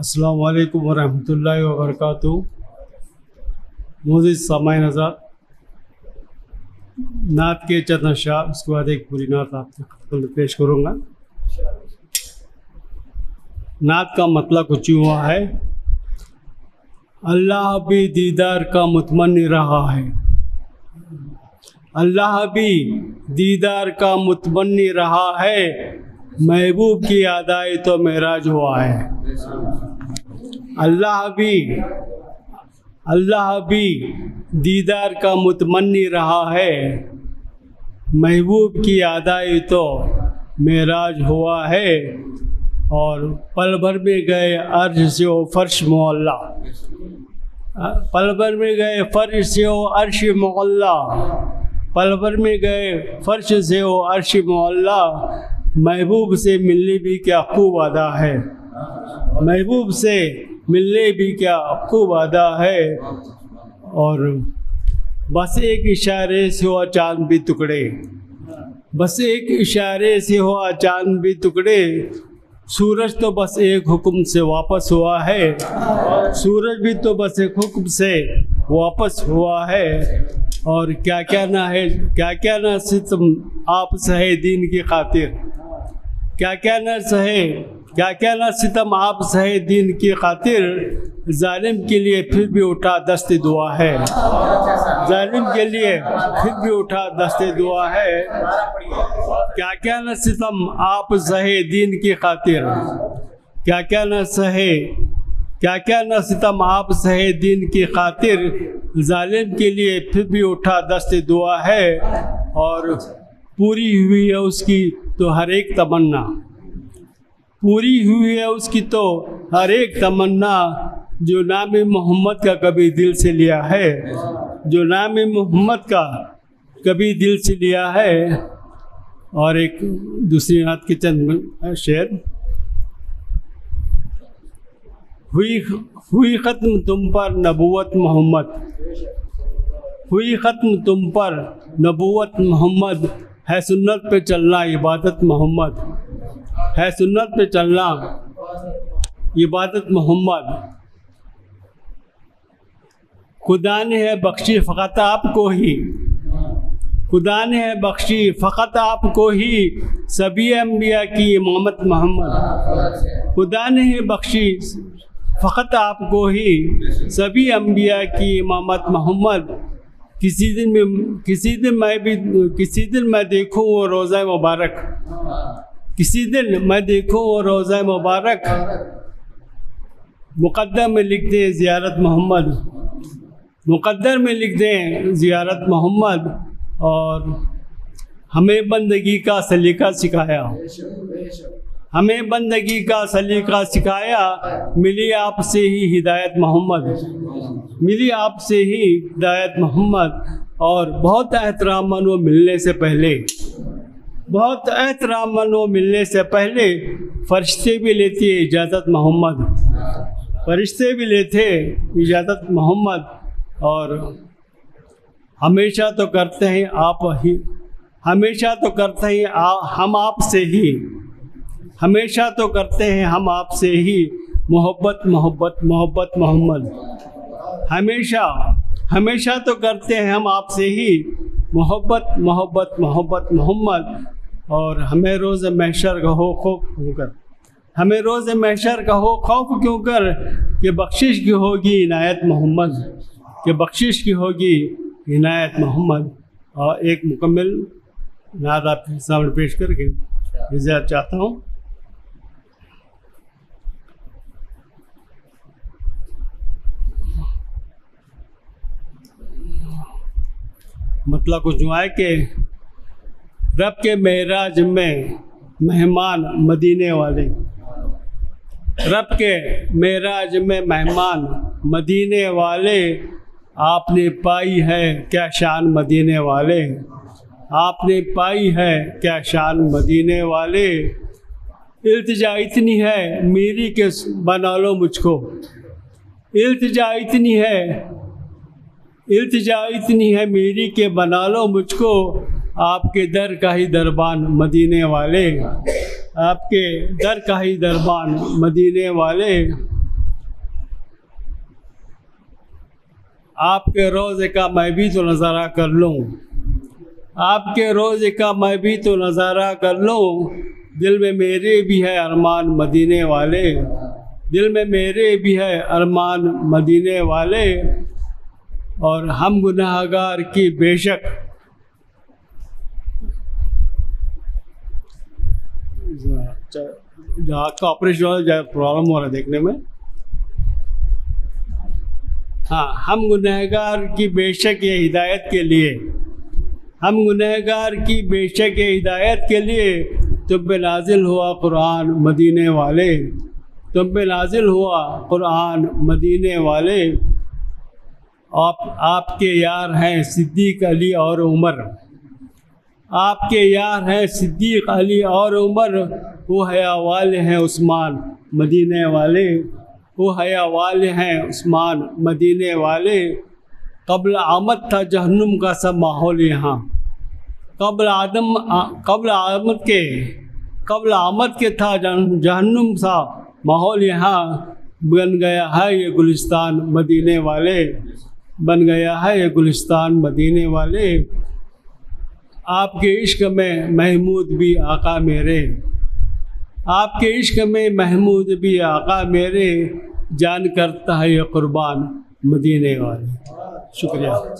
अस्सलाम वालेकुम वरहमतुल्लाहि वबरकातुहू। मोअज़्ज़िज़ सामाईन हज़रात, नात के चंद अशआर, उसके बाद एक पूरी नात आपको पेश करूँगा। नात का मतलब कुछ हुआ है। अल्लाह भी दीदार का मुतमन्नी रहा है, अल्लाह भी दीदार का मुतमन्नी रहा है, महबूब की अदाई तो मेराज हुआ है। अल्लाह भी दीदार का मुतमन्नी रहा है, महबूब की अदाई तो मेराज हुआ है। और पल भर में गए अर्श से वो फर्श मोहल्ला, पल भर में गए फर्श से वो अर्श मोहल्ला, पल भर में गए फर्श से वो अर्श मोहल्ला, महबूब से मिलने भी क्या खूब अदा है, महबूब से मिलने भी क्या खूब अदा है। और बस एक इशारे से हुआ चांद भी टुकड़े, बस एक इशारे से हुआ चांद भी टुकड़े, सूरज तो बस एक हुक्म से वापस हुआ है, सूरज भी तो बस एक हुक्म से वापस हुआ है। और क्या क्या ना है, क्या क्या ना सितम आप सहे दीन की खातिर, क्या क्या ना सहे, क्या क्या ना सितम आप सहे दीन की खातिर, जालिम के लिए फिर भी उठा दस्ते दुआ है, जालिम के लिए फिर भी उठा दस्ते दुआ है। क्या क्या न सितम आप सहे दीन की खातिर, क्या क्या न सहे, क्या क्या न सितम आप सहे दीन की खातिर, जालिम के लिए फिर भी उठा दस्ते दुआ है। और पूरी हुई है उसकी तो हर एक तमन्ना, पूरी हुई है उसकी तो हर एक तमन्ना, जो नाम मोहम्मद का कभी दिल से लिया है, जो नाम मोहम्मद का कभी दिल से लिया है। और एक दूसरी नात के चंद शेर। हुई ख़त्म तुम पर नबूवत मोहम्मद, हुई ख़त्म तुम पर नबूवत मोहम्मद, है सुन्नत पे चलना इबादत मोहम्मद, है सुन्नत पे चलना इबादत मोहम्मद। खुदा ने है बख्शी फ़कत आपको ही, खुदा ने है बख्शी फ़कत आपको ही, सभी अम्बिया की इमामत मोहम्मद, खुदा ने है बख्शी फ़कत आपको ही, सभी अम्बिया की इमामत मोहम्मद। किसी दिन मैं देखूँ वो रोज़ा मुबारक, किसी दिन मैं देखूँ वो रोज़ा मुबारक, मुक़द्दर में लिख दें ज़ियारत मोहम्मद, मुक़द्दर में लिख दें ज़ियारत मोहम्मद। और हमें बंदगी का सलीका सिखाया, हमें बंदगी का सलीका सिखाया, मिली आपसे ही हिदायत मोहम्मद, मिली आपसे ही हिदायत मोहम्मद। और बहुत एहतरामन वो मिलने से पहले, बहुत एहतरामन वो मिलने से पहले, फरिश्ते भी लेते इजाज़त मोहम्मद, फरिश्ते भी लेते इजाज़त मोहम्मद। और हमेशा तो करते हैं आप ही, हमेशा तो करते हैं हम आपसे ही, हमेशा तो करते हैं हम आपसे ही, मोहब्बत मोहब्बत मोहब्बत मोहम्मद, हमेशा हमेशा तो करते हैं हम आपसे ही, मोहब्बत मोहब्बत मोहब्बत मोहम्मद। और हमें रोज़ महशर का हो खौफ क्यों कर, हमें रोज़ महशर का हो खौफ क्यों कर, कि बख्शिश की होगी इनायत मोहम्मद, कि बख्शिश की होगी इनायत मोहम्मद। और एक मुकम्मल नात आपके सामने पेश करके इजाज़त चाहता हूँ। मतलब कुछ हुआ है कि रब के मेराज में मेहमान मदीने वाले, रब के मेराज में मेहमान मदीने वाले, आपने पाई है क्या शान मदीने वाले, आपने पाई है क्या शान मदीने वाले। इल्तिजा इतनी है मेरी के बना लो मुझको, इल्तिजा इतनी है, इल्तिजा इतनी है मेरी के बना लो मुझको, आपके दर का ही दरबान मदीने वाले, आपके दर का ही दरबान मदीने वाले। आपके रोज़े का मैं भी तो नज़ारा कर लूँ, आपके रोज़े का मैं भी तो नज़ारा कर लूँ। दिल में मेरे भी है अरमान मदीने वाले, दिल में मेरे भी है अरमान मदीने वाले। और हम गुनाहगार की बेशक जहाँ का ऑपरेशन प्रॉब्लम हो रहा है देखने में। हाँ, हम गुनहगार की बेशक ये हिदायत के लिए, हम गुनहगार की बेशक ये हिदायत के लिए तुम पे नाजिल हुआ कुरान मदीने वाले, तुम पे नाजिल हुआ कुरान मदीने वाले। आपके यार हैं सिद्दीक़ अली और उमर, आपके यार हैं सिद्दीक़ अली और उमर। वो हया वाले हैं उस्मान मदीने वाले, वो हया वाले हैं उस्मान मदीने वाले। कब्ल आमद था जहन्नुम का सब माहौल यहाँ, कब्ल आमद के था जहन्नुम सा माहौल यहाँ। बन गया है ये गुलिस्तान मदीने वाले, बन गया है ये गुलिस्तान मदीने वाले। आपके इश्क में महमूद भी आका मेरे, आपके इश्क में महमूद भी आका मेरे। जान करता है ये कुर्बान मदीने वाले। शुक्रिया।